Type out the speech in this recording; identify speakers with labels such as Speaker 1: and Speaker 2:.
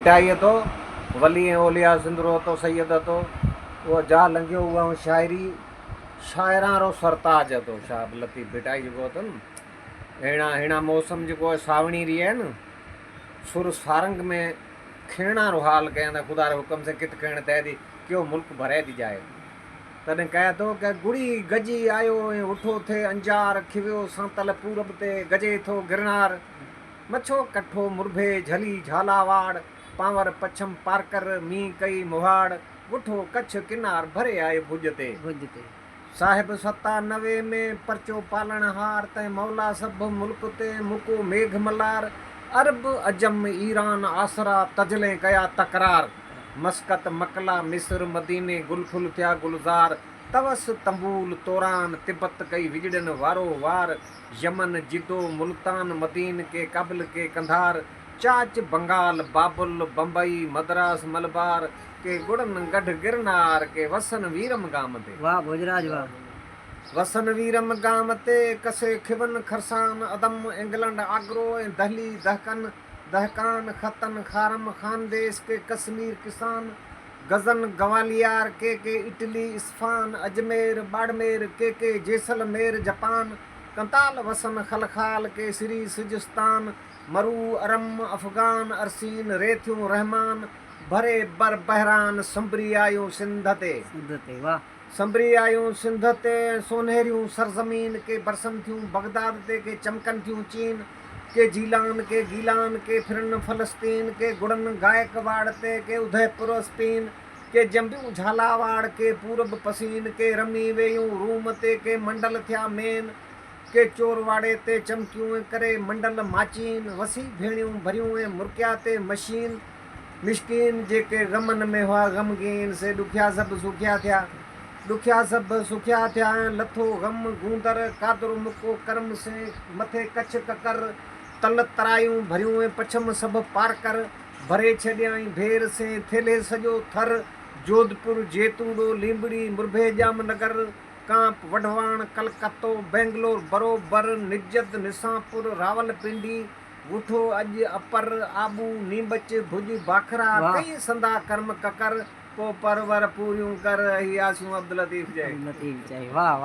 Speaker 1: चाहिए तो वली ओलिया सिंदरो तो सैयद तो वो जा लंघियो हुआ शायरी शायरा रो सरताज तो शाह लतीफ़ बिटाई जो तो हेणा हेणा मौसम जो सावणी रही है न सुर सारंग में खेणा रो हाल कहना खुदा रे हुक्म से कित खेण तय दी क्यों मुल्क भरे दी जाए तने कह तो कि गुड़ी गजी आयो उठो थे अंजार खिव्यो सांतल पूरब ते गजे थो गिरनार मछो कठो मुरभे झली झालावाड़ पावर पछम पारकर मी कई मुहाड़ उठो कच्छ किनार भरे आए भुजते साहिब 97 में परचो पालन हार तय मौला सब मुल्क ते मुको मेघ मलार अरब अजम ईरान आसरा तजले कया तकरार मस्कत मकला मिस्र मदीने गुलफुल थिया गुलजार तवस तंबूल तोरान तिब्बत कई विजड़न वारो वार यमन जिदो मुल्तान मदीन के काबिल के कंधार चाच बंगाल बाबुल बम्बई मद्रास मलबार के गुड़न गढ़ गिरनार के वसन वीरम गाम ते
Speaker 2: वाह भोजराज वाह।
Speaker 1: वसन वीरम गाम ते कसे खिवन खरसान अदम इंग्लैंड आगरो दहली दहकन दहकान खतन खारम खानदेश के कश्मीर किसान गजन गवालियार के इटली इस्फान अजमेर बाड़मेर के जैसलमेर जापान कंताल वसन खलखाल के श्री सिजिस्तान मरू अरम अफगान अरसीन रेथ्यूं रहमान भरे बर बहरान संबरी आयूं सिंधते
Speaker 2: वाह।
Speaker 1: संबरी आयूं सिंधते सोनहरियूं सरजमीन के बरसन थियूं बगदाद ते के चमकन थियूं चीन के जीलान के गीलान के फिरन फलस्तीन के गुड़न गायकवाड़ ते के उदयपुर स्पेन के जंबियूं झालावाड़ के पूरब पसीन के रमी वेयूं रूम ते के मंडल थिया मेन के चोरवाड़े ते चमकियूं करे मंडल माचीन वसी भेणियूं भरियूं मुर्किया ते मशीन मिश्किन जेके गमन में हुआ गमगीन से दुखिया सब सुखिया थिया दुखिया सब सुखिया थिया लथो गम गूंदर कादर मुको कर्म से मथे कच्छ ककर तल तरायूं भरियूं पछम सब पार कर भरे छॾियाई भेर से थेले सॼो थर जोधपुर जेतूड़ो लींबड़ी मुरभे जामनगर कांप वढवाण कलकत्तो बेंगलोर बरोबर निजत निसापुर रावलपिंडी उठो अज अपर आबू नीमच भुज बाखरा कई संदा कर्म ककर को परवर पूरियूं कर ही आसूं अब्दुल लतीफ़ जय
Speaker 2: वाह वाह।